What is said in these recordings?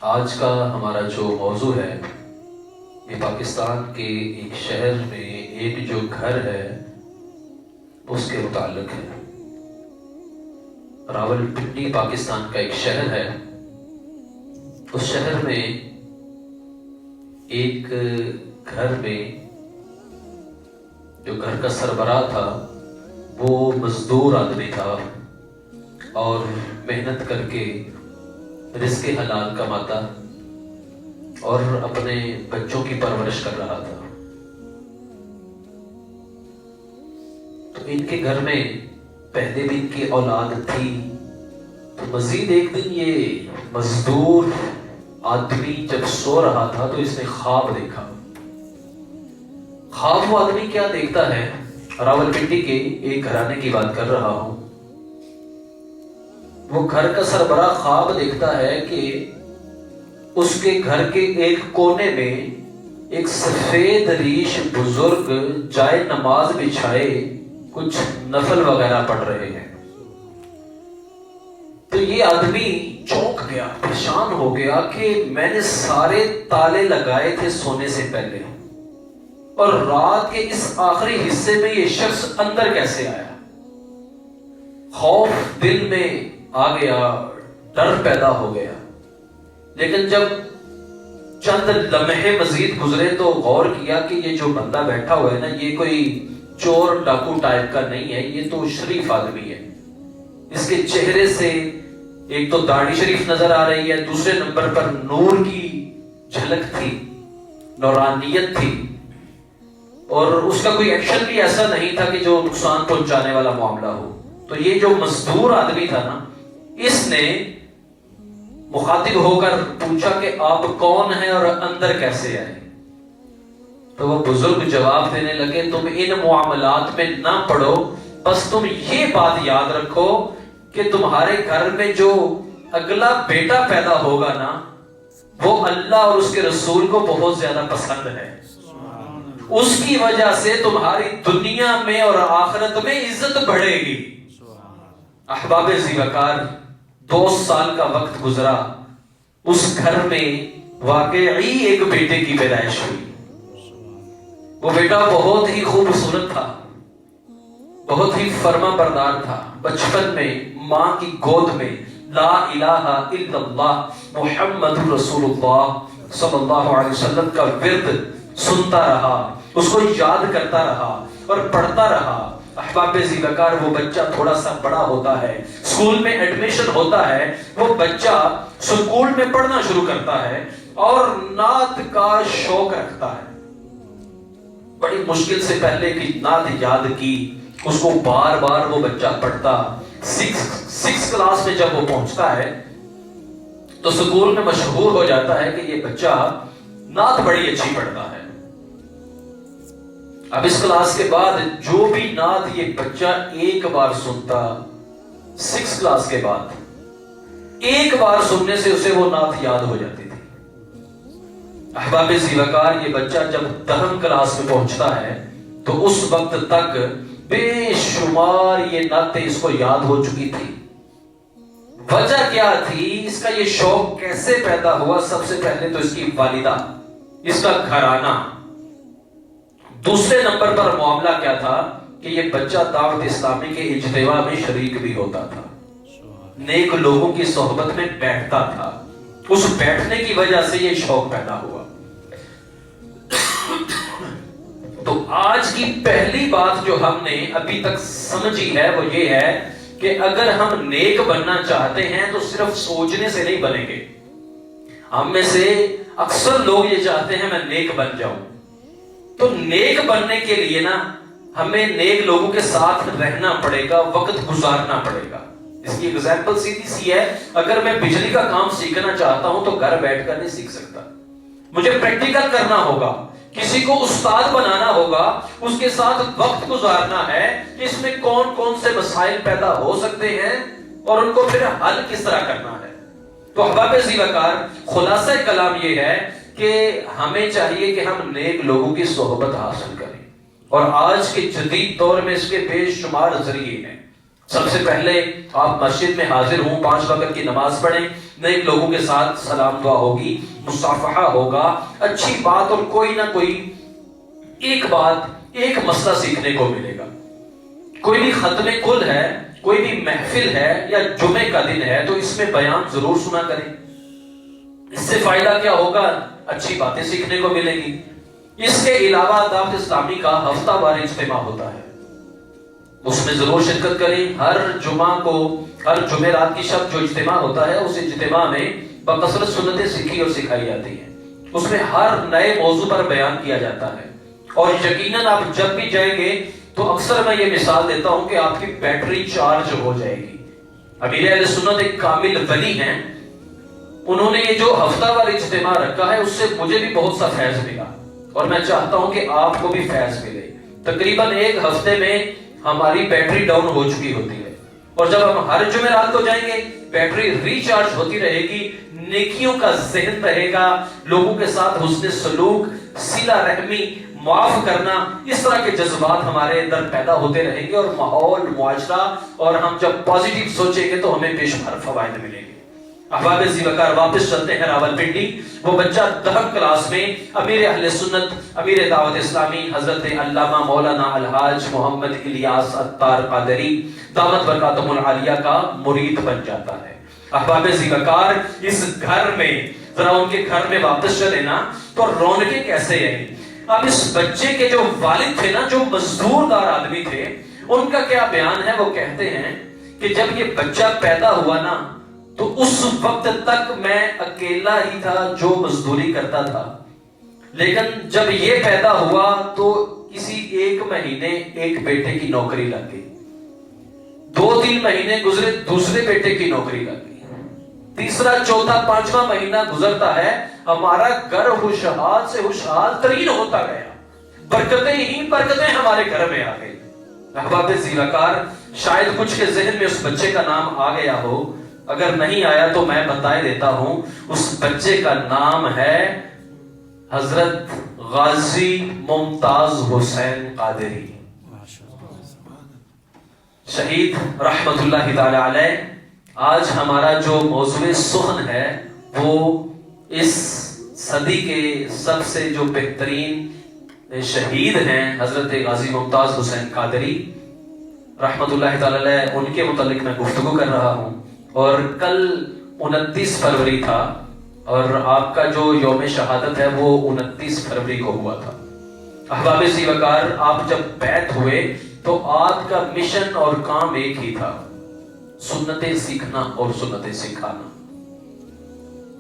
آج کا ہمارا جو موضوع ہے یہ پاکستان کے ایک شہر میں ایک جو گھر ہے اس کے متعلق ہے۔ راولپنڈی پاکستان کا ایک شہر ہے۔ اس شہر میں ایک گھر میں جو گھر کا سربراہ تھا وہ مزدور آدمی تھا اور محنت کر کے رزق حلال کماتا اور اپنے بچوں کی پرورش کر رہا تھا۔ تو ان کے گھر میں پہلے بھی ان کی اولاد تھی، تو مزید ایک دن یہ مزدور آدمی جب سو رہا تھا تو اس نے خواب دیکھا۔ خواب وہ آدمی کیا دیکھتا ہے؟ راولپنڈی کے ایک گھرانے کی بات کر رہا ہوں۔ وہ گھر کا سربراہ خواب دیکھتا ہے کہ اس کے گھر کے ایک کونے میں ایک سفید ریش بزرگ جائے نماز بچھائے کچھ نفل وغیرہ پڑھ رہے ہیں۔ تو یہ آدمی چونک گیا، پریشان ہو گیا کہ میں نے سارے تالے لگائے تھے سونے سے پہلے، اور رات کے اس آخری حصے میں یہ شخص اندر کیسے آیا؟ خوف دل میں آ گیا، ڈر پیدا ہو گیا۔ لیکن جب چند لمحے مزید گزرے تو غور کیا کہ یہ جو بندہ بیٹھا ہوا ہے نا، یہ کوئی چور ڈاکو ٹائپ کا نہیں ہے، یہ تو شریف آدمی ہے۔ اس کے چہرے سے ایک تو داڑھی شریف نظر آ رہی ہے، دوسرے نمبر پر نور کی جھلک تھی، نورانیت تھی، اور اس کا کوئی ایکشن بھی ایسا نہیں تھا کہ جو نقصان پہنچانے والا معاملہ ہو۔ تو یہ جو مزدور آدمی تھا نا، اس نے مخاطب ہو کر پوچھا کہ آپ کون ہیں اور اندر کیسے آئے؟ تو وہ بزرگ جواب دینے لگے، تم ان معاملات میں نہ پڑو، بس تم یہ بات یاد رکھو کہ تمہارے گھر میں جو اگلا بیٹا پیدا ہوگا نا، وہ اللہ اور اس کے رسول کو بہت زیادہ پسند ہے۔ اس کی وجہ سے تمہاری دنیا میں اور آخرت میں عزت بڑھے گی۔ احباب ذی وقار، 2 سال کا وقت گزرا، اس گھر میں واقعی ایک بیٹے کی پیدائش ہوئی۔ وہ بیٹا بہت ہی خوبصورت تھا، بہت ہی فرما بردار تھا۔ بچپن میں ماں کی گود میں لا الہ الا اللہ محمد رسول اللہ صلی اللہ علیہ وسلم کا ورد سنتا رہا، اس کو یاد کرتا رہا اور پڑھتا رہا۔ احباب ذی وقار، وہ بچہ تھوڑا سا بڑا ہوتا ہے، اسکول میں ایڈمیشن ہوتا ہے، وہ بچہ اسکول میں پڑھنا شروع کرتا ہے اور نعت کا شوق رکھتا ہے۔ بڑی مشکل سے پہلے کی نعت یاد کی، اس کو بار بار وہ بچہ پڑھتا۔ 6 کلاس میں جب وہ پہنچتا ہے تو اسکول میں مشہور ہو جاتا ہے کہ یہ بچہ نعت بڑی اچھی پڑھتا ہے۔ اب اس کلاس کے بعد جو بھی نعت یہ بچہ ایک بار سنتا، 6 کلاس کے بعد ایک بار سننے سے اسے وہ نعت یاد ہو جاتی تھی۔ احباب ذی وقار، یہ بچہ جب 10 کلاس میں پہنچتا ہے تو اس وقت تک بے شمار یہ نعتیں اس کو یاد ہو چکی تھی۔ وجہ کیا تھی؟ اس کا یہ شوق کیسے پیدا ہوا؟ سب سے پہلے تو اس کی والدہ، اس کا گھرانہ۔ دوسرے نمبر پر معاملہ کیا تھا کہ یہ بچہ دعوت اسلامی کے اجتماع میں شریک بھی ہوتا تھا، نیک لوگوں کی صحبت میں بیٹھتا تھا۔ اس بیٹھنے کی وجہ سے یہ شوق پیدا ہوا۔ تو آج کی پہلی بات جو ہم نے ابھی تک سمجھی ہے وہ یہ ہے کہ اگر ہم نیک بننا چاہتے ہیں تو صرف سوچنے سے نہیں بنیں گے۔ ہم میں سے اکثر لوگ یہ چاہتے ہیں میں نیک بن جاؤں، تو نیک بننے کے لیے نا ہمیں نیک لوگوں کے ساتھ رہنا پڑے گا، وقت گزارنا پڑے گا۔ اس کی ایگزامپل سیدھی سی ہے، اگر میں بجلی کا کام سیکھنا چاہتا ہوں تو گھر بیٹھ کر نہیں سیکھ سکتا، مجھے پریکٹیکل کرنا ہوگا، کسی کو استاد بنانا ہوگا، اس کے ساتھ وقت گزارنا ہے کہ اس میں کون کون سے مسائل پیدا ہو سکتے ہیں اور ان کو پھر حل کس طرح کرنا ہے۔ تو احباب ذی وقار، خلاصہ کلام یہ ہے کہ ہمیں چاہیے کہ ہم نیک لوگوں کی صحبت حاصل کریں، اور آج کے جدید دور میں اس کے بے شمار ذریعے ہیں۔ سب سے پہلے آپ مسجد میں حاضر ہوں، 5 وقت کی نماز پڑھیں، نئے لوگوں کے ساتھ سلام دعا ہوگی، مصافحہ ہوگا، اچھی بات اور کوئی نہ کوئی ایک بات، ایک مسئلہ سیکھنے کو ملے گا۔ کوئی بھی ختم کل ہے، کوئی بھی محفل ہے یا جمعے کا دن ہے تو اس میں بیان ضرور سنا کریں۔ اس سے فائدہ کیا ہوگا؟ اچھی باتیں سیکھنے کو ملے گی۔ اس کے علاوہ دعوت اسلامی کا ہفتہ وار اجتماع ہوتا ہے، اس میں ضرور شرکت کریں۔ ہر جمعہ کو، ہر جمعرات کی شب جو اجتماع ہوتا ہے، اس اجتماع میں بکثرت سنتیں سیکھی اور سکھائی جاتی ہیں۔ اس میں ہر نئے موضوع پر بیان کیا جاتا ہے، اور یقیناً آپ جب بھی جائیں گے تو اکثر میں یہ مثال دیتا ہوں کہ آپ کی بیٹری چارج ہو جائے گی۔ امیر اہل سنت ایک کامل ولی ہیں، انہوں نے یہ جو ہفتہ وار اجتماع رکھا ہے اس سے مجھے بھی بہت سا فیض ملا، اور میں چاہتا ہوں کہ آپ کو بھی فیض ملے۔ تقریباً ایک ہفتے میں ہماری بیٹری ڈاؤن ہو چکی ہوتی ہے، اور جب ہم ہر جمعرات کو جائیں گے بیٹری ریچارج ہوتی رہے گی، نیکیوں کا ذہن رہے گا، لوگوں کے ساتھ حسن سلوک، صلہ رحمی، معاف کرنا، اس طرح کے جذبات ہمارے اندر پیدا ہوتے رہیں گے، اور ماحول، معاشرہ، اور ہم جب پازیٹیو سوچیں گے تو ہمیں بے شمار فوائد ملیں گے۔ احباب زیوکار واپس چلتے ہیں راولپنڈی۔ وہ بچہ 10 کلاس میں امیر اہل سنت، امیر دعوت اسلامی حضرت علامہ مولانا الحاج محمد الیاس عطار قادری دامت برکاتہم العالیہ کا مرید بن جاتا ہے۔ احباب زیوکار، اس گھر میں ذرا ان کے گھر میں واپس چلے نا تو رونقیں کیسے آئیں۔ اب اس بچے کے جو والد تھے نا، جو مزدور دار آدمی تھے، ان کا کیا بیان ہے؟ وہ کہتے ہیں کہ جب یہ بچہ پیدا ہوا نا تو اس وقت تک میں اکیلا ہی تھا جو مزدوری کرتا تھا، لیکن جب یہ پیدا ہوا تو کسی ایک مہینے ایک بیٹے کی نوکری لگ گئی، 2-3 مہینے گزرے دوسرے بیٹے کی نوکری لگ گئی، تیسرا، چوتھا، 5واں مہینہ گزرتا ہے، ہمارا گھر خوشحال سے خوشحال ترین ہوتا گیا، برکتیں ہی برکتیں ہمارے گھر میں آ گئی۔ احباب زیوکار، شاید کچھ کے ذہن میں اس بچے کا نام آ گیا ہو، اگر نہیں آیا تو میں بتائے دیتا ہوں، اس بچے کا نام ہے حضرت غازی ممتاز حسین قادری، شہید رحمت اللہ تعالی علیہ۔ آج ہمارا جو موضوع سخن ہے وہ اس صدی کے سب سے جو بہترین شہید ہیں حضرت غازی ممتاز حسین قادری رحمت اللہ تعالی علیہ، ان کے متعلق میں گفتگو کر رہا ہوں۔ اور کل 29 فروری تھا، اور آپ کا جو یوم شہادت ہے وہ 29 فروری کو ہوا تھا۔ احباب زیوکار، آپ جب بیعت ہوئے تو آپ کا مشن اور کام ایک ہی تھا، سنتیں سیکھنا اور سنتیں سکھانا۔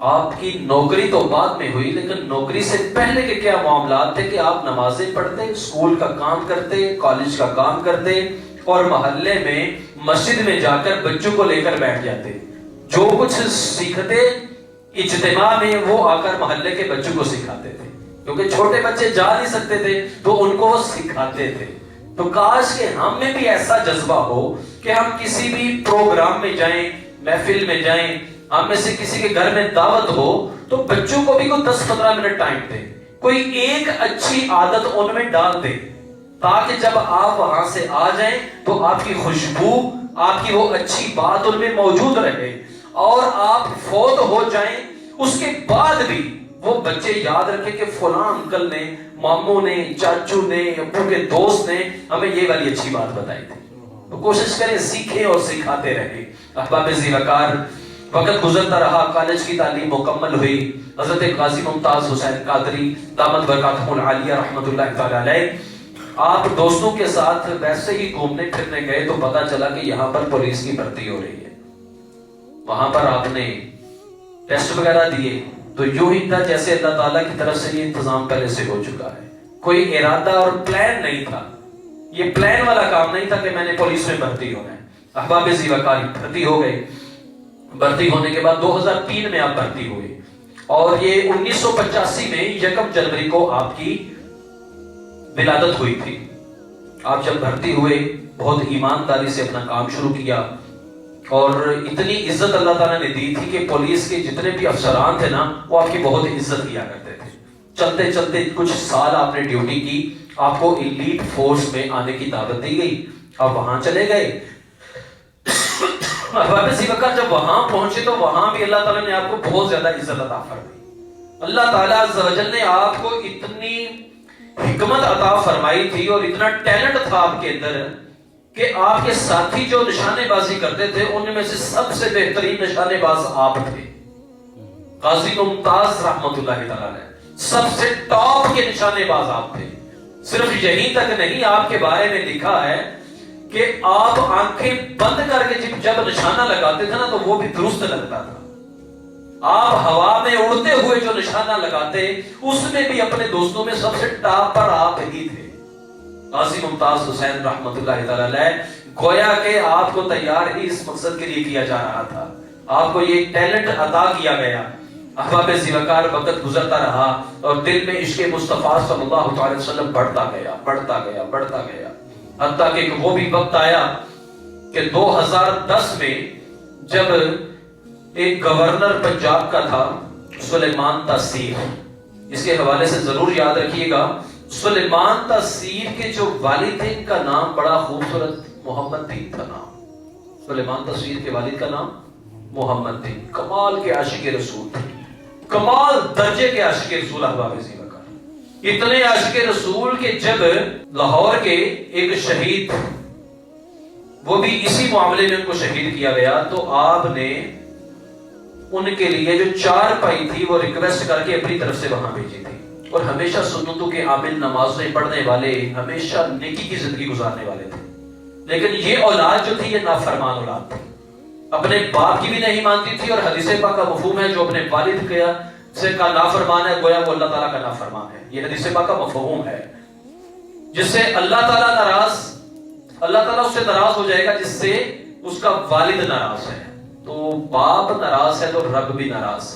آپ کی نوکری تو بعد میں ہوئی، لیکن نوکری سے پہلے کے کیا معاملات تھے کہ آپ نمازیں پڑھتے، اسکول کا کام کرتے، کالج کا کام کرتے، اور محلے میں مسجد میں جا کر بچوں کو لے کر بیٹھ جاتے، جو کچھ سیکھتے اجتماع میں وہ آ کر محلے کے بچوں کو سکھاتے تھے، کیونکہ چھوٹے بچے جا نہیں سکتے تھے تو ان کو وہ سکھاتے تھے۔ تو کاش کہ ہم میں بھی ایسا جذبہ ہو کہ ہم کسی بھی پروگرام میں جائیں، محفل میں جائیں، ہم میں سے کسی کے گھر میں دعوت ہو تو بچوں کو بھی کوئی 10-15 منٹ ٹائم دیں، کوئی ایک اچھی عادت ان میں ڈال دیں، تاکہ جب آپ وہاں سے آ جائیں تو آپ کی خوشبو، آپ کی وہ اچھی بات ان میں موجود رہے، اور آپ فوت ہو جائیں اس کے بعد بھی وہ بچے یاد رکھیں کہ فلاں انکل نے، ماموں نے، چاچو نے، ابو کے دوست نے ہمیں یہ والی اچھی بات بتائی تھی۔ تو کوشش کریں سیکھیں اور سکھاتے رہیں۔ احباب زیوکار، وقت گزرتا رہا، کالج کی تعلیم مکمل ہوئی، حضرت غازی ممتاز حسین قادری دامت برکاتہم العالیہ رحمت اللہ تعالی علیہ، آپ دوستوں کے ساتھ ویسے ہی گھومنے پھرنے گئے تو پتا چلا کہ یہاں پر پولیس کی بھرتی ہو رہی ہے۔ وہاں پر آپ نے ٹیسٹ وغیرہ دیے تو یوں ہی تھا جیسے اللہ تعالیٰ کی طرف سے یہ انتظام پہلے سے ہو چکا ہے، کوئی ارادہ اور پلان نہیں تھا، یہ پلان والا کام نہیں تھا کہ میں نے پولیس میں بھرتی ہونا ہے۔ احباب زیوکار، بھرتی ہو گئے، بھرتی ہونے کے بعد 2003 میں آپ بھرتی ہوئے، اور یہ 1985 میں 1 جنوری کو آپ کی ولادت ہوئی تھی۔ آپ جب بھرتی ہوئے بہت ایمانداری سے اپنا کام شروع کیا، اور اتنی عزت اللہ تعالیٰ نے دی تھی کہ پولیس کے جتنے بھی افسران تھے نا وہ آپ کی بہت عزت کیا کرتے تھے۔ چلتے چلتے کچھ سال آپ نے ڈیوٹی کی، آپ کو ایلیٹ فورس میں آنے کی دعوت دی گئی، آپ وہاں چلے گئے، احباب ذی وقار جب وہاں پہنچے تو وہاں بھی اللہ تعالیٰ نے آپ کو بہت زیادہ عزت عطا فرمائی. اللہ تعالیٰ عز و جل نے آپ کو اتنی حکمت عطا فرمائی تھی اور اتنا ٹیلنٹ تھا آپ کے اندر کہ آپ کے ساتھی جو نشانے بازی کرتے تھے ان میں سے سب سے بہترین نشانے باز آپ تھے. قاضی ممتاز رحمت اللہ تعالیٰ نے سب سے ٹاپ کے نشانے باز آپ تھے. صرف یہی تک نہیں، آپ کے بارے میں لکھا ہے کہ آپ آنکھیں بند کر کے جب نشانہ لگاتے تھے نا تو وہ بھی درست لگتا تھا. آپ ہوا میں اڑتے ہوئے جو نشانہ لگاتے اس میں بھی اپنے دوستوں میں سب سے ٹاپ پر آپ ہی تھے. قاضی ممتاز حسین رحمت اللہ تعالیٰ علیہ گویا کہ آپ کو تیار ہی اس مقصد کے لیے کیا جا رہا تھا. آپ کو یہ ٹیلنٹ عطا کیا گیا. احباب ذی وقار وقت گزرتا رہا اور دل میں عشق مصطفیٰ صلی اللہ علیہ وسلم بڑھتا گیا حتیٰ کہ وہ بھی وقت آیا کہ 2010 میں جب ایک گورنر پنجاب کا تھا سلیمان تاثیر، اس کے حوالے سے ضرور یاد رکھیے گا. سلیمان تاثیر کے جو والد تھے ان کا نام بڑا خوبصورت محمد دین تھا. نام سلیمان تاثیر کے والد کا نام محمد دین. کمال کے عاشق رسول تھے، کمال درجے کے عاشق رسول. احباب ذی وقار اتنے عاشق رسول کہ جب لاہور کے ایک شہید، وہ بھی اسی معاملے میں ان کو شہید کیا گیا، تو آپ نے ان کے لیے جو 4 پائی تھی وہ ریکویسٹ کر کے اپنی طرف سے وہاں بھیجی تھی. اور ہمیشہ سنتوں کے عامل، نمازیں پڑھنے والے، ہمیشہ نیکی کی زندگی گزارنے والے تھے. لیکن یہ اولاد جو تھی یہ نافرمان اولاد تھی، اپنے باپ کی بھی نہیں مانتی تھی. اور حدیث پاک کا مفہوم ہے جو اپنے والد کا نافرمان ہے گویا وہ اللہ تعالیٰ کا نافرمان ہے. یہ حدیث پاک کا مفہوم ہے. جس سے اللہ تعالیٰ اس سے ناراض ہو جائے گا جس سے اس کا والد ناراض ہے. تو باپ ناراض ہے تو رب بھی ناراض.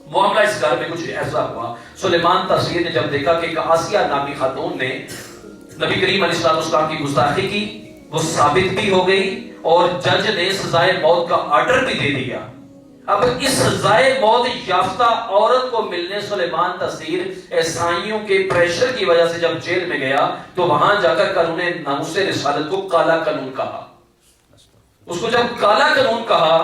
معاملہ اس گھر میں کچھ ایسا ہوا. سلیمان تاثیر نے جب دیکھا کہ آسیہ نامی خاتون نے نبی کریم علیہ السلام کی گستاخی کی، وہ ثابت بھی ہو گئی اور جج نے سزائے موت کا آرڈر بھی دے دیا. اب اس سزائے موت یافتہ عورت کو ملنے سلیمان تاثیر عیسائیوں کے پریشر کی وجہ سے جب جیل میں گیا تو وہاں جا کر قانون ناموس رسالت کو کالا قانون کہا. اس کو جب کالا قانون کہا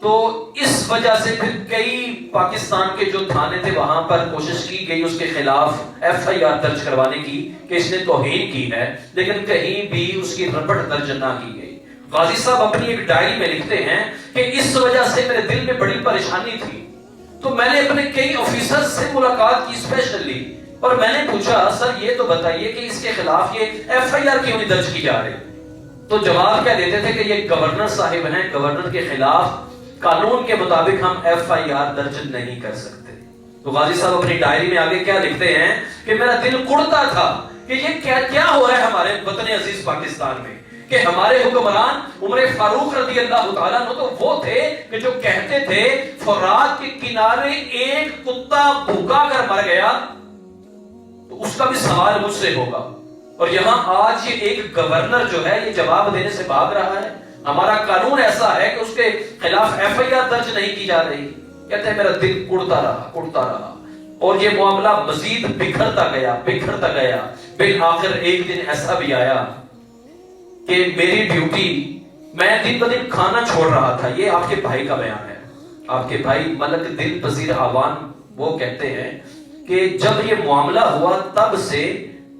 تو اس وجہ سے پھر کئی پاکستان کے جو تھانے تھے وہاں پر کوشش کی گئی اس کے خلاف FIR درج کروانے کی کہ اس نے توہین کی ہے، لیکن کہیں بھی اس کی رپٹ درج نہ کی گئی. غازی صاحب اپنی ایک ڈائری میں لکھتے ہیں کہ اس وجہ سے میرے دل میں بڑی پریشانی تھی تو میں نے اپنے کئی آفیسر سے ملاقات کی اسپیشلی، اور میں نے پوچھا سر یہ تو بتائیے کہ اس کے خلاف یہ FIR کیوں نہیں درج کی جا رہی؟ تو جواب کیا دیتے تھے کہ یہ گورنر صاحب ہیں، گورنر کے خلاف قانون کے مطابق ہم FIR درج نہیں کر سکتے. تو غازی صاحب اپنی ڈائری میں آگے کیا لکھتے ہیں کہ میرا دل کڑتا تھا کہ یہ کیا ہو رہا ہے ہمارے وطن عزیز پاکستان میں، کہ ہمارے حکمران عمر فاروق رضی اللہ تعالیٰ عنہ تو وہ تھے کہ جو کہتے تھے فرات کے کنارے ایک کتا بھوکا کر مر گیا تو اس کا بھی سوال مجھ سے ہوگا. اور یہاں آج یہ ایک گورنر جو ہے یہ جواب دینے سے بھاگ رہا ہے. ہمارا قانون ایسا ہے کہ اس کے خلاف FIR درج نہیں کی جا رہی. کہتے ہیں میرا دل کڑتا رہا اور یہ معاملہ مزید بکھرتا گیا. بالآخر ایک دن ایسا بھی آیا کہ میری ڈیوٹی، میں دن بدن کھانا چھوڑ رہا تھا. یہ آپ کے بھائی کا بیان ہے. آپ کے بھائی ملک دل پذیر آوان وہ کہتے ہیں کہ جب یہ معاملہ ہوا تب سے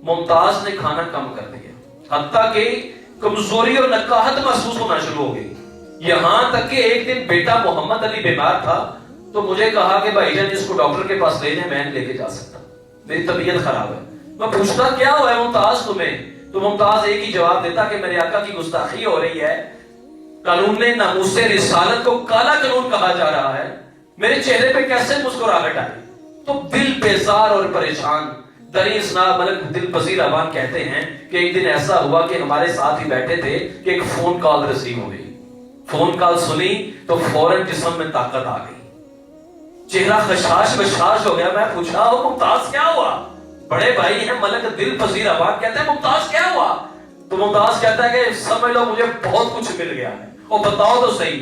ممتاز نے کھانا کم کر دیا، حتیٰ کہ کمزوری اور نکاہت محسوس ہونا شروع ہو گئی. یہاں تک کہ ایک دن بیٹا محمد علی بیمار تھا تو مجھے کہا کہ بھائی جان اس کو ڈاکٹر کے پاس لے جائیں، میں نہیں لے کے جا سکتا، میری طبیعت خراب ہے. میں پوچھتا کیا ہوا ہے ممتاز تمہیں؟ تو ممتاز ایک ہی جواب دیتا کہ میرے آقا کی گستاخی ہو رہی ہے، قانون ناموس رسالت کو کالا قانون کہا جا رہا ہے. میرے چہرے پہ کیسے مسکراہٹ آئی؟ تو دل بیزار اور پریشان. دری اسناد ملک دل پذیر احوان کہتے ہیں کہ ایک دن ایسا ہوا کہ ہمارے ساتھ ہی بیٹھے تھے کہ ایک فون کال ریسیو ہو گئی. فون کال سنی تو فوراً جسم میں طاقت آ گئی، چہرہ خشاش بشاش ہو گیا. میں پوچھا وہ ممتاز کیا ہوا؟ بڑے بھائی ہیں ملک دل پذیر احوان کہتے ہیں ممتاز کیا ہوا؟ تو ممتاز کہتا ہے کہ سمجھ لو مجھے بہت کچھ مل گیا ہے. اور بتاؤ تو صحیح.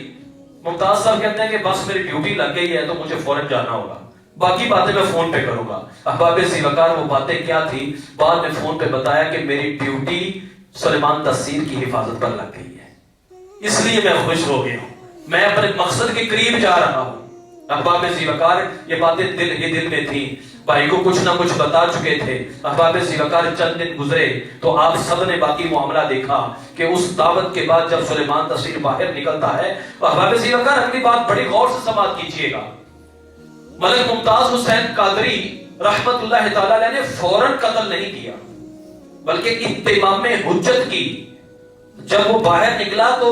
ممتاز صاحب کہتے ہیں کہ بس میری ڈیوٹی لگ گئی ہے تو مجھے فوراً جانا ہوگا، باقی باتیں میں فون پہ کروں گا. احباب ذی وقار وہ باتیں کیا تھی بعد میں فون پہ بتایا کہ میری ڈیوٹی سلیمان تاثیر کی حفاظت پر لگ گئی ہے، اس لیے میں خوش ہو گیا ہوں. میں اپنے مقصد کے قریب جا رہا ہوں۔ احباب ذیوقار یہ باتیں دل میں تھیں، بھائی کو کچھ نہ کچھ بتا چکے تھے۔ احباب ذیوقار چند دن گزرے تو آپ سب نے باقی معاملہ دیکھا کہ اس دعوت کے بعد جب سلیمان تسیر باہر نکلتا ہے، احباب ذیوقار اگلی بات بڑی غور سے سماعت کیجئے گا، ملک ممتاز حسین قادری رحمت اللہ تعالی علیہ نے فوراً قتل نہیں کیا، بلکہ اتمام حجت کی۔ جب وہ باہر نکلا تو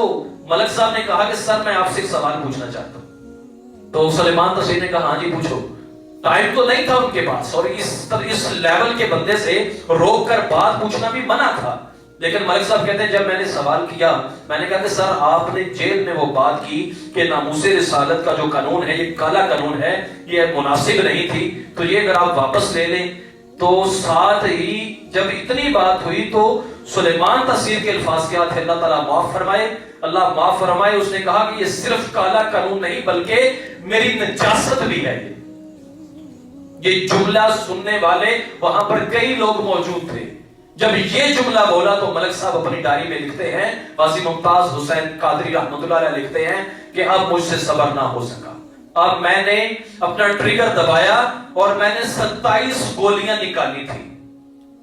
ملک صاحب نے کہا کہ سر میں آپ سے ایک سوال پوچھنا چاہتا ہوں۔ تو سلیمان تسیر نے کہا ہاں جی پوچھو۔ ٹائم تو نہیں تھا ان کے پاس، اور اس لیول کے بندے سے روک کر بات پوچھنا بھی منع تھا، لیکن ملک صاحب کہتے ہیں جب میں نے سوال کیا، میں نے کہا کہ سر آپ نے جیل میں وہ بات کی کہ ناموس رسالت کا جو قانون ہے یہ کالا قانون ہے، یہ مناسب نہیں تھی، تو یہ اگر آپ واپس لے لیں۔ تو ساتھ ہی جب اتنی بات ہوئی تو سلیمان تسیر کے الفاظ کیا تھے، اللہ تعالیٰ معاف فرمائے، اللہ معاف فرمائے۔ اس نے کہا کہ یہ صرف کالا قانون نہیں بلکہ میری نجاست بھی ہے۔ یہ جملہ سننے والے وہاں پر کئی لوگ موجود تھے۔ جب یہ جملہ بولا تو ملک صاحب اپنی ڈائری میں لکھتے ہیں، غازی ممتاز حسین قادری رحمۃ اللہ علیہ لکھتے ہیں کہ اب مجھ سے صبر نہ ہو سکا، اب میں نے اپنا ٹریگر دبایا اور میں نے 27 گولیاں نکالی تھی،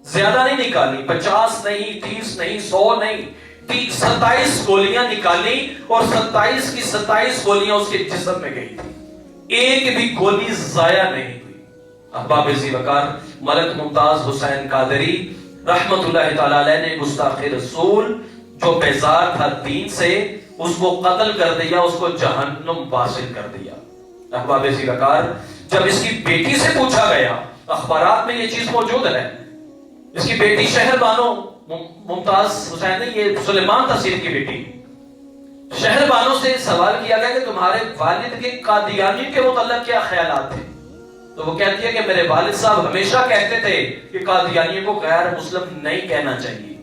زیادہ نہیں نکالی، 50 نہیں، 30 نہیں، 100 نہیں، 27 گولیاں نکالی، اور 27 کی 27 گولیاں اس کے جسم میں گئی تھی، ایک بھی گولی ضائع نہیں ہوئی۔ احباب ذیوقار ملک ممتاز حسین قادری رحمت اللہ تعالی علیہ نے گستاخ رسول جو بیزار تھا دین سے، اس کو قتل کر دیا، اس کو جہنم واصل کر دیا۔ احباب ذیوقار جب اس کی بیٹی سے پوچھا گیا، اخبارات میں یہ چیز موجود ہے، اس کی بیٹی شہر بانو ممتاز حسین نے، یہ سلیمان تسیر کی بیٹی، شہر بانو سے سوال کیا گیا کہ تمہارے والد کے قادیانی کے متعلق کیا خیالات تھے؟ تو وہ کہتی ہے کہ میرے والد صاحب ہمیشہ کہتے تھے کہ قادیانیوں کو غیر مسلم نہیں کہنا چاہیے،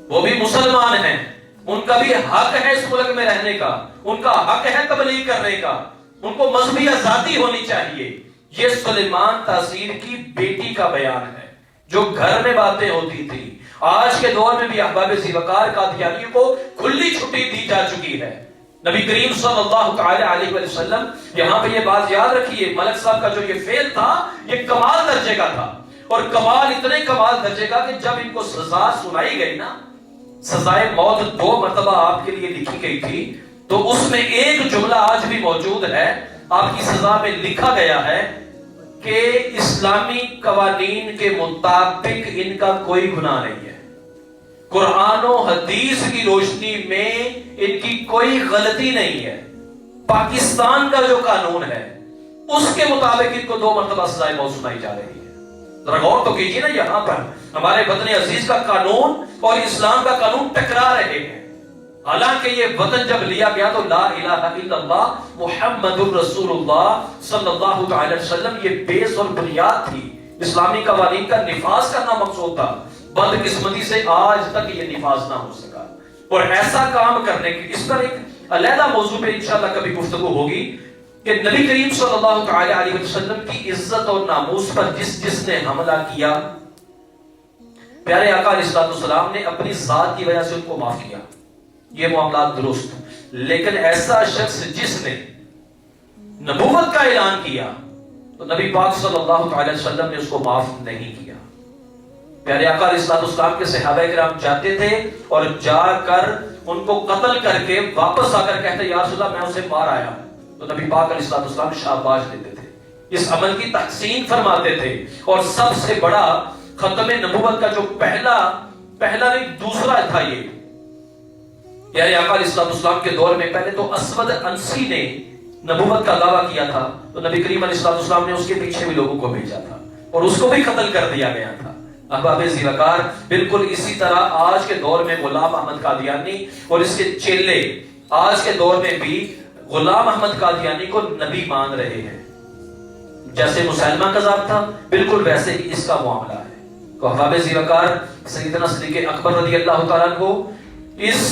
وہ بھی مسلمان ہیں، ان کا بھی حق ہے اس ملک میں رہنے کا، ان کا حق ہے تبلیغ کرنے کا، ان کو مذہبی آزادی ہونی چاہیے۔ یہ سلیمان تسیر کی بیٹی کا بیان ہے جو گھر میں باتیں ہوتی تھی۔ آج کے دور میں بھی احباب ذیوقار قادیانیوں کو کھلی چھٹی دی جا چکی ہے۔ نبی کریم صلی اللہ تعالی علیہ وسلم، یہاں پہ یہ بات یاد رکھیے، ملک صاحب کا جو یہ فعل تھا یہ کمال درجے کا تھا، اور کمال اتنے کمال درجے کا کہ جب ان کو سزا سنائی گئی نا، سزائے موت 2 مرتبہ آپ کے لیے لکھی گئی تھی، تو اس میں ایک جملہ آج بھی موجود ہے، آپ کی سزا میں لکھا گیا ہے کہ اسلامی قوانین کے مطابق ان کا کوئی گناہ نہیں ہے، قرآن و حدیث کی روشنی میں ان کی کوئی غلطی نہیں ہے، پاکستان کا جو قانون ہے اس کے مطابق ان کو 2 مرتبہ سزائے موت سنائی جا رہی ہے۔ ذرا غور تو کیجیے نا، یہاں پر ہمارے وطن عزیز کا قانون اور اسلام کا قانون ٹکرا رہے ہیں، حالانکہ یہ وطن جب لیا گیا تو لا الہ الا اللہ محمد الرسول اللہ صلی اللہ تعالی وسلم یہ بیس اور بنیاد تھی، اسلامی قوانین کا نفاذ کرنا مقصود تھا، بدقسمتی سے آج تک یہ نفاذ نہ ہو سکا۔ اور ایسا کام کرنے کی، اس پر ایک علیحدہ موضوع پہ انشاءاللہ کبھی گفتگو ہوگی کہ نبی کریم صلی اللہ تعالی علیہ وسلم کی عزت اور ناموس پر جس نے حملہ کیا، پیارے آقا علیہ السلام نے اپنی ذات کی وجہ سے ان کو معاف کیا، یہ معاملات درست، لیکن ایسا شخص جس نے نبوت کا اعلان کیا تو نبی پاک صلی اللہ تعالی وسلم نے اس کو معاف نہیں کیا۔ پیارے آقا علیہ السلام کے صحابہ کرام جاتے تھے اور جا کر ان کو قتل کر کے واپس آ کر کہتے یا رسول اللہ میں اسے مار آیا، تو نبی پاک علیہ السلام شاباش دیتے تھے، اس عمل کی تحسین فرماتے تھے۔ اور سب سے بڑا ختم نبوت کا جو پہلا نہیں دوسرا تھا، یہ پیارے آقا علیہ السلام کے دور میں پہلے تو اسود انسی نے نبوت کا دعویٰ کیا تھا، تو نبی کریم علیہ السلام نے اس کے پیچھے بھی لوگوں کو بھیجا تھا اور اس کو بھی قتل کر دیا گیا تھا۔ احباب ذیوقار بالکل اسی طرح آج کے دور میں غلام احمد قادیانی اور اس کے چیلے آج کے دور میں بھی غلام احمد قادیانی کو نبی مان رہے ہیں، جیسے مسلمہ کذاب تھا بالکل ویسے ہی اس کا معاملہ ہے۔ تو احباب ذیوقار سیدنا صدیق اکبر رضی اللہ تعالیٰ عنہ اس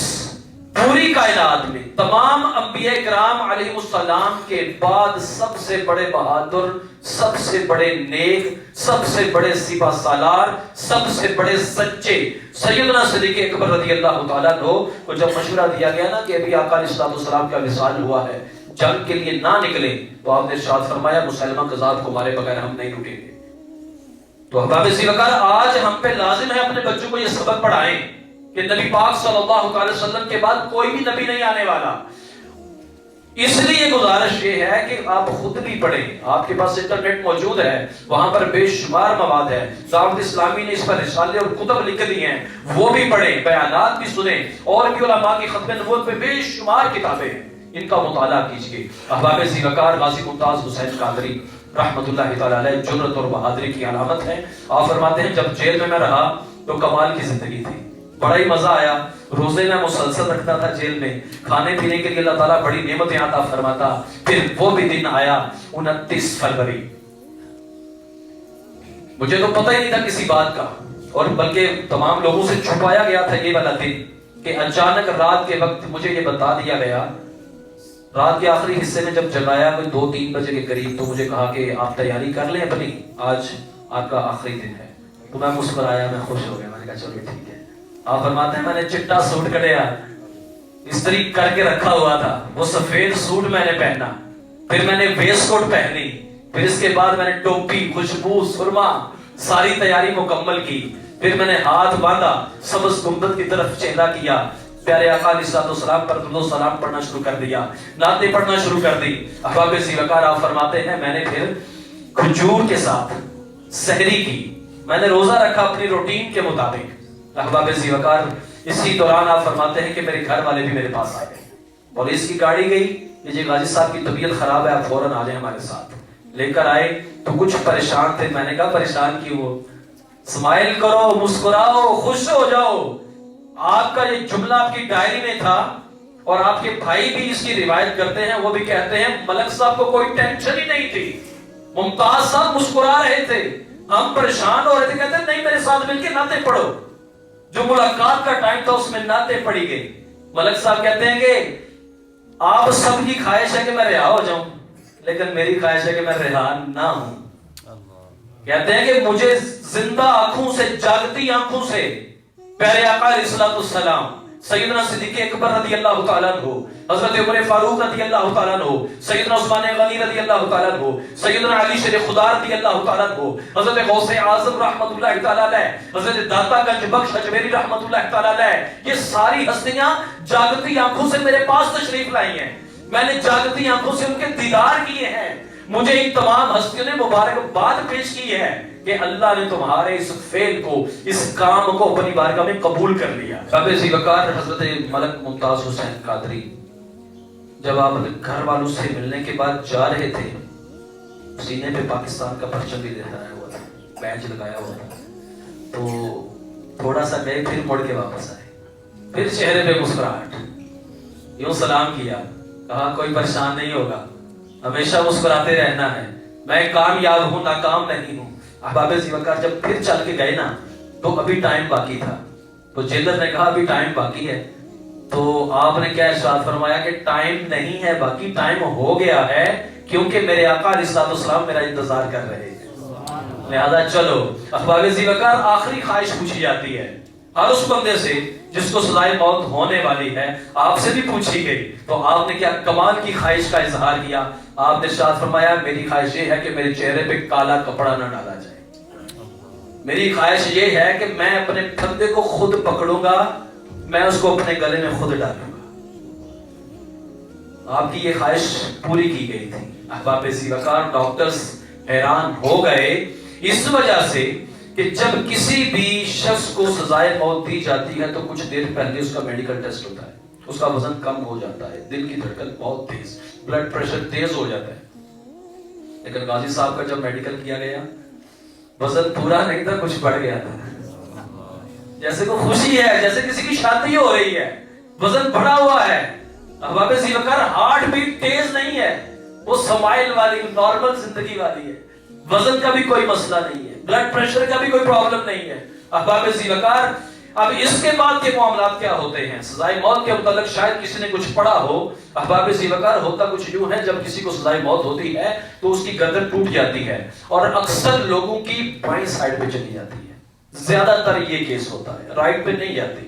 پوری کائنات میں تمام انبیاء کرام علیہ السلام کے بعد سب سے بڑے بہادر، سب سے بڑے نیک، سب سے بڑے سپہ سالار، سب سے بڑے سچے سیدنا صدیق اکبر رضی اللہ تعالیٰ عنہ کو جب مشورہ دیا گیا نا کہ ابھی آقا علیہ السلام کا وصال ہوا ہے، جنگ کے لیے نہ نکلے، تو آپ نے ارشاد فرمایا مسلمہ کذاب کو مارے بغیر ہم نہیں رکیں گے۔ تو احباب ذی وقار آج ہم پہ لازم ہے اپنے بچوں کو یہ سبق پڑھائیں کہ نبی پاک صلی اللہ علیہ وسلم کے بعد کوئی بھی نبی نہیں آنے والا۔ اس لیے گزارش یہ ہے کہ آپ خود بھی پڑھیں، آپ کے پاس انٹرنیٹ موجود ہے، وہاں پر بے شمار مواد ہے، دعوت اسلامی نے اس پر رسالے اور کتب لکھ دی ہیں، وہ بھی پڑھیں، بیانات بھی سنیں، اور بھی علماء کی ختم نبوت پہ بے شمار کتابیں ہیں، ان کا مطالعہ کیجئے۔ احباب ذی وقار غازی ممتاز حسین قادری رحمت اللہ تعالیٰ علیہ جرأت اور بہادری کی علامت ہے۔ آپ فرماتے ہیں جب جیل میں رہا تو کمال کی زندگی تھی، بڑا ہی مزہ آیا، روزے میں مسلسل رکھتا تھا جیل میں، کھانے پینے کے لیے اللہ تعالیٰ بڑی نعمتیں عطا فرماتا۔ پھر وہ بھی دن آیا 29 فروری، مجھے تو پتہ ہی نہیں تھا کسی بات کا، اور بلکہ تمام لوگوں سے چھپایا گیا تھا یہ والا دن، کہ اچانک رات کے وقت مجھے یہ بتا دیا گیا، رات کے آخری حصے میں جب جگایا کوئی 2-3 بجے کے قریب، تو مجھے کہا کہ آپ تیاری کر لیں اپنی، آج آپ کا آخری دن ہے۔ تو میں مسکرایا، میں خوش ہو گیا، میں نے کہا چلو ٹھیک ہے۔ آپ فرماتے ہیں میں نے چٹا سوٹ کڑیا استری کر کے رکھا ہوا تھا، وہ سفید سوٹ میں نے پہنا، پھر میں نے ویسٹ کوٹ پہنی، پھر اس کے بعد میں نے ٹوپی، خوشبو، سرما، ساری تیاری مکمل کی، پھر میں نے ہاتھ باندھا، سبز گنبد کی طرف چہرہ کیا، پیارے آقا علیہ السلام پر درود و سلام پڑھنا شروع کر دیا، نعتیں پڑھنا شروع کر دی۔ احباب ذی وقار آپ فرماتے ہیں میں نے پھر کھجور کے ساتھ سحری کی، میں نے روزہ رکھا اپنی روٹین کے مطابق۔ احباب ذی وقار اسی دوران آپ فرماتے ہیں کہ میرے گھر والے بھی میرے پاس آ گئے، پولیس کی گاڑی گئی، یہ جی غازی صاحب کی طبیعت خراب ہے، آپ فوراً آ جائیں ہمارے ساتھ۔ لے کر آئے تو کچھ پریشان تھے، میں نے کہا پریشان کیوں ہو، اسمائل کرو، مسکراؤ، خوش ہو جاؤ۔ آپ کا یہ جملہ آپ کی ڈائری میں تھا، اور آپ کے بھائی بھی اس کی روایت کرتے ہیں، وہ بھی کہتے ہیں ملک صاحب کو کوئی ٹینشن ہی نہیں تھی، ممتاز صاحب مسکرا رہے تھے، ہم پریشان ہو رہے تھے، کہتے ہیں نہیں میرے ساتھ مل کے نعتیں پڑھو۔ جو ملاقات کا ٹائم تھا اس میں نعتیں پڑھی گئی۔ ملک صاحب کہتے ہیں کہ آپ سب کی خواہش ہے کہ میں رہا ہو جاؤں، لیکن میری خواہش ہے کہ میں رہا نہ ہوں۔ کہتے ہیں کہ مجھے زندہ آنکھوں سے، جاگتی آنکھوں سے پیارے آقا علیہ السلام، سیدنا صدیق اکبر رضی اللہ تعالیٰ عنہ، حضرت عمر فاروق رضی اللہ تعالیٰ عنہ، سیدنا عثمان غنی رضی اللہ تعالیٰ عنہ، سیدنا علی شیر خدا رضی اللہ تعالیٰ عنہ، حضرت غوث اعظم رحمت اللہ تعالیٰ علیہ، حضرت داتا گنج بخش اجمیری رحمت اللہ تعالیٰ علیہ، یہ ساری ہستیاں جاگتی آنکھوں سے میرے پاس تشریف لائی ہیں، میں نے جاگتی آنکھوں سے ان کے دیدار کیے ہیں۔ مجھے ان تمام ہستیوں نے مبارکباد پیش کی ہے کہ اللہ نے تمہارے اس فعل کو، اس کام کو اپنی بارگاہ میں قبول کر لیا۔ احباب ذی وقار حضرت ملک ممتاز حسین قادری جب آپ گھر والوں سے ملنے کے بعد جا رہے تھے، سینے پہ پاکستان کا پرچم بھی لہرایا ہوا تھا، بیج لگایا ہوا تھا، تو تھوڑا سا گئے، پھر مڑ کے واپس آئے، پھر چہرے پہ مسکراہٹ، یوں سلام کیا، کہا کوئی پریشان نہیں ہوگا، ہمیشہ مسکراتے رہنا ہے، میں کامیاب ہوں، ناکام نہیں ہوں۔ احباب ذی وقار جب پھر چل کے گئے نا تو ابھی ٹائم باقی تھا، تو جیلر نے کہا ابھی ٹائم باقی ہے، تو آپ نے کیا ارشاد فرمایا کہ ٹائم نہیں ہے باقی، ٹائم ہو گیا ہے، کیونکہ میرے آقا علیہ السلام میرا انتظار کر رہے ہیں، لہذا چلو۔ احباب ذی وقار آخری خواہش پوچھی جاتی ہے ہر اس بندے سے جس کو سزائے موت ہونے والی ہے، آپ سے بھی پوچھی گئی، تو آپ نے کیا کمال کی خواہش کا اظہار کیا، آپ نے ارشاد فرمایا میری خواہش یہ ہے کہ میرے چہرے پہ کالا کپڑا نہ ڈالا جائے، میری خواہش یہ ہے کہ میں اپنے پھندے کو خود پکڑوں گا، میں اس کو اپنے گلے میں خود ڈالوں گا۔ آپ کی یہ خواہش پوری کی گئی تھی۔ احباب ذی وقار ڈاکٹرز حیران ہو گئے اس وجہ سے کہ جب کسی بھی شخص کو سزائے موت دی جاتی ہے تو کچھ دیر پہلے اس کا میڈیکل ٹیسٹ ہوتا ہے، اس کا وزن کم ہو جاتا ہے، دل کی دھڑکن بہت تیز، بلڈ پریشر تیز ہو جاتا ہے، لیکن غازی صاحب کا جب میڈیکل کیا گیا وزن پورا نہیں تھا، کچھ بڑھ گیا تھا، جیسے کوئی خوشی ہے، جیسے کسی کی شادی ہو رہی ہے، وزن بڑھا ہوا ہے۔ احباب ذی وقار ہارٹ بیٹ تیز نہیں ہے، وہ سمائل والی نارمل زندگی والی ہے، وزن کا بھی کوئی مسئلہ نہیں ہے، بلڈ پریشر کا بھی کوئی پرابلم نہیں ہے۔ احباب ذی وقار اب اس کے بعد کے معاملات کیا ہوتے ہیں؟ سزائے موت کے متعلق شاید کسی نے کچھ پڑھا ہو، احباب ذیوقار، ہوتا کچھ یوں ہے جب کسی کو سزائے موت ہوتی ہے تو اس کی گردن ٹوٹ جاتی ہے اور اکثر لوگوں کی بائیں سائڈ پہ چلی جاتی ہے. زیادہ تر یہ کیس ہوتا ہے، رائٹ پہ نہیں جاتی.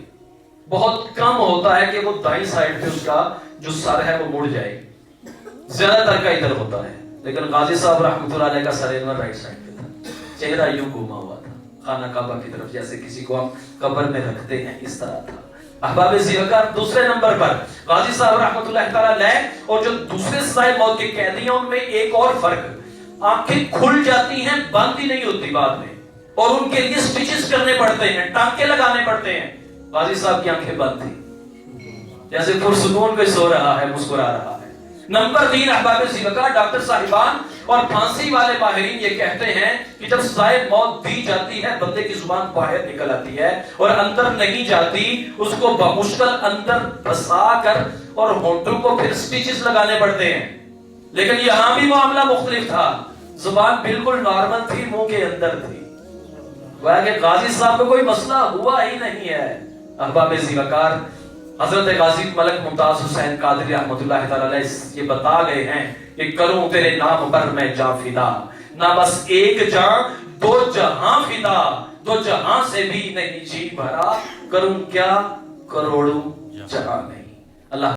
بہت کم ہوتا ہے کہ وہ دائیں سائڈ پہ اس کا جو سر ہے وہ مڑ جائے، زیادہ تر کا ادھر ہوتا ہے. لیکن غازی صاحب رحمۃ اللہ علیہ کا سر انور رائٹ سائڈ پہ تھا، چہرہ یوں گھوما ہوا تھا خانہ کعبہ کی طرف، جیسے کسی کو ہم قبر میں رکھتے ہیں اس طرح تھا. احباب ذیوقار، دوسرے نمبر پر غازی صاحب رحمۃ اللہ تعالیٰ علیہ اور جو دوسرے سزائے موت کے قیدی ہیں ان میں ایک اور فرق، آنکھیں کھل جاتی ہیں، بند ہی نہیں ہوتی بعد میں، اور ان کے لیے سٹچز کرنے پڑتے ہیں، ٹانکے لگانے پڑتے ہیں. غازی صاحب کی آنکھیں بند تھی، جیسے پرسکون کوئی سو رہا ہے، مسکرا رہا ہے. نمبر 3 احباب ذیوقار، ڈاکٹر صاحبان اور پھانسی والے ماہرین یہ کہتے ہیں کہ جب سزائے موت دی جاتی ہے بندے کی زبان باہر نکل آتی ہے اور اندر نہیں جاتی، اس کو بمشکل اندر پھنسا کر اور ہونٹوں کو پھر سٹچز لگانے پڑتے ہیں. لیکن یہاں بھی معاملہ مختلف تھا، زبان بالکل نارمل تھی، منہ کے اندر تھی. گویا کہ غازی صاحب کو کوئی مسئلہ ہوا ہی نہیں ہے. احباب ذیوقار، حضرت غازی ملک ممتاز حسین قادری رحمۃ اللہ تعالی علیہ یہ بتا گئے ہیں کہ کروں تیرے نام پر میں جاں فدا، نہ بس ایک جاں دو جہاں فدا، دو جہاں سے بھی نہیں جی بھرا، کروں کیا کروڑوں جہاں نہیں. اللہ